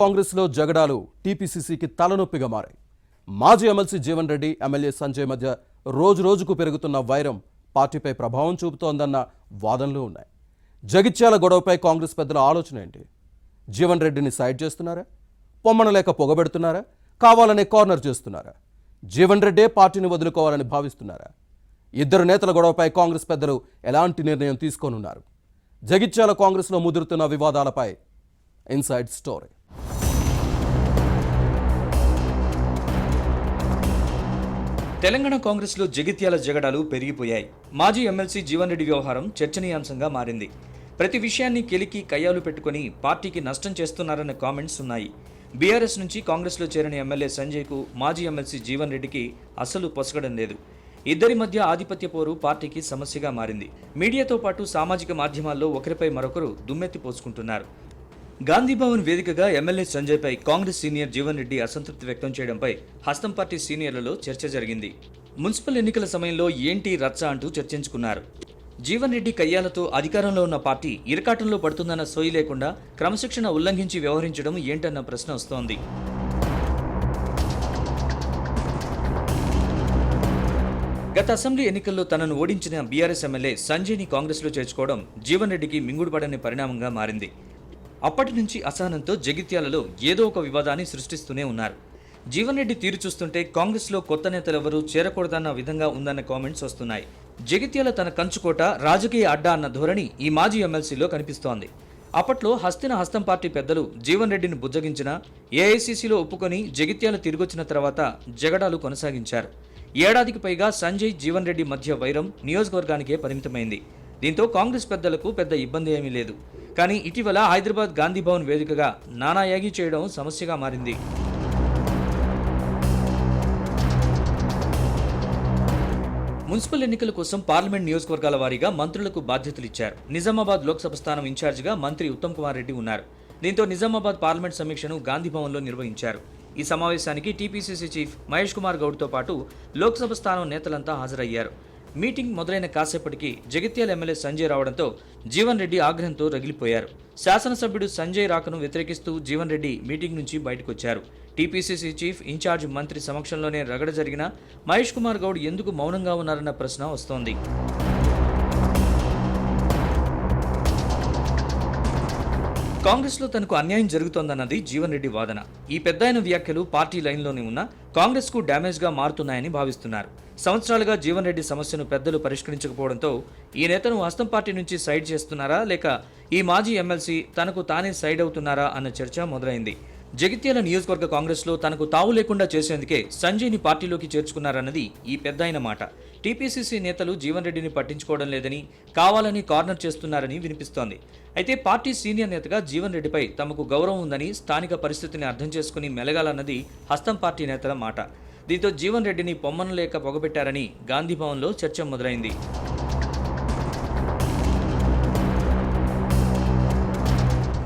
కాంగ్రెస్లో జగడాలు టీపీసీసీకి తలనొప్పిగా మారాయి. మాజీ ఎమ్మెల్సీ జీవన్ రెడ్డి, ఎమ్మెల్యే సంజయ్ మధ్య రోజురోజుకు పెరుగుతున్న వైరం పార్టీపై ప్రభావం చూపుతోందన్న వాదనలు ఉన్నాయి. జగిత్యాల గొడవపై కాంగ్రెస్ పెద్దల ఆలోచన ఏంటి? జీవన్ రెడ్డిని సైడ్ చేస్తున్నారా? పొమ్మనలేక పొగబెడుతున్నారా? కావాలనే కార్నర్ చేస్తున్నారా? జీవన్ రెడ్డే పార్టీని వదులుకోవాలని భావిస్తున్నారా? ఇద్దరు నేతల గొడవపై కాంగ్రెస్ పెద్దలు ఎలాంటి నిర్ణయం తీసుకోనున్నారు? జగిత్యాల కాంగ్రెస్లో ముదురుతున్న వివాదాలపై ఇన్సైడ్ స్టోరీ. తెలంగాణ కాంగ్రెస్లో జగిత్యాల జగడాలు పెరిగిపోయాయి. మాజీ ఎమ్మెల్సీ జీవన్ రెడ్డి వ్యవహారం చర్చనీయాంశంగా మారింది. ప్రతి విషయాన్ని కెలికి కయ్యాలు పెట్టుకుని పార్టీకి నష్టం చేస్తున్నారన్న కామెంట్స్ ఉన్నాయి. బీఆర్ఎస్ నుంచి కాంగ్రెస్లో చేరిన ఎమ్మెల్యే సంజయ్కు మాజీ ఎమ్మెల్సీ జీవన్ రెడ్డికి అసలు పొసగడం లేదు. ఇద్దరి మధ్య ఆధిపత్య పోరు పార్టీకి సమస్యగా మారింది. మీడియాతో పాటు సామాజిక మాధ్యమాల్లో ఒకరిపై మరొకరు దుమ్మెత్తి పోసుకుంటున్నారు. గాంధీభవన్ వేదికగా ఎమ్మెల్యే సంజయ్పై కాంగ్రెస్ సీనియర్ జీవన్ రెడ్డి అసంతృప్తి వ్యక్తం చేయడంపై హస్తం పార్టీ సీనియర్లలో చర్చ జరిగింది. మున్సిపల్ ఎన్నికల సమయంలో ఏంటి రచ్చ అంటూ చర్చించుకున్నారు. జీవన్ రెడ్డి కయ్యాలతో అధికారంలో ఉన్న పార్టీ ఇరకాటంలో పడుతుందన్న సోయి లేకుండా క్రమశిక్షణ ఉల్లంఘించి వ్యవహరించడం ఏంటన్న ప్రశ్న వస్తోంది. గత అసెంబ్లీ ఎన్నికల్లో తనను ఓడించిన బీఆర్ఎస్ ఎమ్మెల్యే సంజయ్ని కాంగ్రెస్లో చేర్చుకోవడం జీవన్ రెడ్డికి మింగుడుపడని పరిణామంగా మారింది. అప్పటి నుంచి అసహనంతో జగిత్యాలలో ఏదో ఒక వివాదాన్ని సృష్టిస్తూనే ఉన్నారు. జీవన్ రెడ్డి తీరు చూస్తుంటే కాంగ్రెస్లో కొత్త నేతలెవరూ చేరకూడదన్న విధంగా ఉందన్న కామెంట్స్ వస్తున్నాయి. జగిత్యాల తన కంచుకోట, రాజకీయ అడ్డా అన్న ధోరణి ఈ మాజీ ఎమ్మెల్సీలో కనిపిస్తోంది. అప్పట్లో హస్తం పార్టీ పెద్దలు జీవన్ రెడ్డిని బుజ్జగించినా ఏఐసీసీలో ఒప్పుకొని జగిత్యాల తిరిగొచ్చిన తర్వాత జగడాలు కొనసాగించారు. ఏడాదికి పైగా సంజయ్, జీవన్ రెడ్డి మధ్య వైరం నియోజకవర్గానికే పరిమితమైంది. దీంతో కాంగ్రెస్ పెద్దలకు పెద్ద ఇబ్బంది ఏమీ లేదు. కానీ ఇటీవల హైదరాబాద్ గాంధీభవన్ వేదికగా నానాయాగి చేయడం సమస్యగా మారింది. మున్సిపల్ ఎన్నికల కోసం పార్లమెంట్ నియోజకవర్గాల వారీగా మంత్రులకు బాధ్యతలిచ్చారు. నిజామాబాద్ లోక్సభ స్థానం ఇన్ఛార్జిగా మంత్రి ఉత్తమ్ కుమార్ రెడ్డి ఉన్నారు. దీంతో నిజామాబాద్ పార్లమెంట్ సమీక్షను గాంధీభవన్లో నిర్వహించారు. ఈ సమావేశానికి టీపీసీసీ చీఫ్ మహేష్ కుమార్ గౌడ్తో పాటు లోక్సభ స్థానం నేతలంతా హాజరయ్యారు. మీటింగ్ మొదలైన కాసేపటికి జగిత్యాల ఎమ్మెల్యే సంజయ్ రావడంతో జీవన్ రెడ్డి ఆగ్రహంతో రగిలిపోయారు. శాసనసభ్యుడు సంజయ్ రాకను వ్యతిరేకిస్తూ జీవన్ రెడ్డి మీటింగ్ నుంచి బయటకొచ్చారు. టీపీసీసీ చీఫ్, ఇన్ఛార్జ్ మంత్రి సమక్షంలోనే రగడ జరిగిన మహేష్ కుమార్ గౌడ్ ఎందుకు మౌనంగా ఉన్నారన్న ప్రశ్న వస్తోంది. కాంగ్రెస్లో తనకు అన్యాయం జరుగుతోందన్నది జీవన్ రెడ్డి వాదన. ఈ పెద్దాయన వ్యాఖ్యలు పార్టీ లైన్లోనే ఉన్న కాంగ్రెస్కు డ్యామేజ్గా మారుతున్నాయని భావిస్తున్నారు. సంవత్సరాలుగా జీవన్ రెడ్డి సమస్యను పెద్దలు పరిష్కరించకపోవడంతో ఈ నేతను హస్తం పార్టీ నుంచి సైడ్ చేస్తున్నారా, లేక ఈ మాజీ ఎమ్మెల్సీ తనకు తానే సైడ్ అవుతున్నారా అన్న చర్చ మొదలైంది. జగిత్యాల నియోజకవర్గ కాంగ్రెస్లో తనకు తావు లేకుండా చేసేందుకే సంజయ్ని పార్టీలోకి చేర్చుకున్నారన్నది ఈ పెద్దాయన మాట. టీపీసీసీ నేతలు జీవన్ రెడ్డిని పట్టించుకోవడం లేదని, కావాలని కార్నర్ చేస్తున్నారని వినిపిస్తోంది. అయితే పార్టీ సీనియర్ నేతగా జీవన్ రెడ్డిపై తమకు గౌరవం ఉందని, స్థానిక పరిస్థితిని అర్థం చేసుకుని మెలగాలన్నది హస్తం పార్టీ నేతల మాట. దీంతో జీవన్ రెడ్డిని పొమ్మనలేక పొగబెట్టారని గాంధీభవన్లో చర్చ మొదలైంది.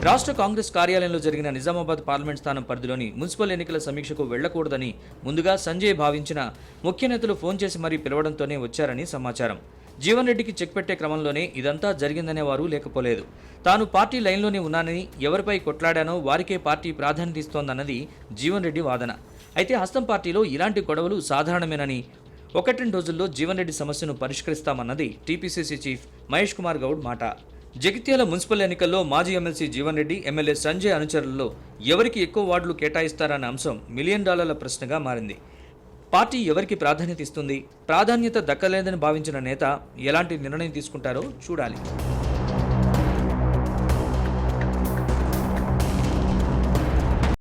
రాష్ట్ర కాంగ్రెస్ కార్యాలయంలో జరిగిన నిజామాబాద్ పార్లమెంట్ స్థానం పరిధిలోని మున్సిపల్ ఎన్నికల సమీక్షకు వెళ్లకూడదని ముందుగా సంజయ్ భావించిన ముఖ్య నేతలు ఫోన్ చేసి మరీ పిలవడంతోనే వచ్చారని సమాచారం. జీవన్ రెడ్డికి చెక్ పెట్టే క్రమంలోనే ఇదంతా జరిగిందనేవారు లేకపోలేదు. తాను పార్టీ లైన్లోనే ఉన్నానని, ఎవరిపై కొట్లాడానో వారికే పార్టీ ప్రాధాన్యత ఇస్తోందన్నది జీవన్ రెడ్డి వాదన. అయితే హస్తం పార్టీలో ఇలాంటి గొడవలు సాధారణమేనని, 1-2 రోజుల్లో జీవన్ రెడ్డి సమస్యను పరిష్కరిస్తామన్నది టీపీసీసీ చీఫ్ మహేష్ కుమార్ గౌడ్ మాట. జగిత్యాల మున్సిపల్ ఎన్నికల్లో మాజీ ఎమ్మెల్సీ జీవన్ రెడ్డి, ఎమ్మెల్యే సంజయ్ అనుచరులలో ఎవరికి ఎక్కువ వార్డులు కేటాయిస్తారన్న అంశం $1 మిలియన్ ప్రశ్నగా మారింది. పార్టీ ఎవరికి ప్రాధాన్యత ఇస్తుంది? ప్రాధాన్యత దక్కలేదని భావించిన నేత ఎలాంటి నిర్ణయం తీసుకుంటారో చూడాలి.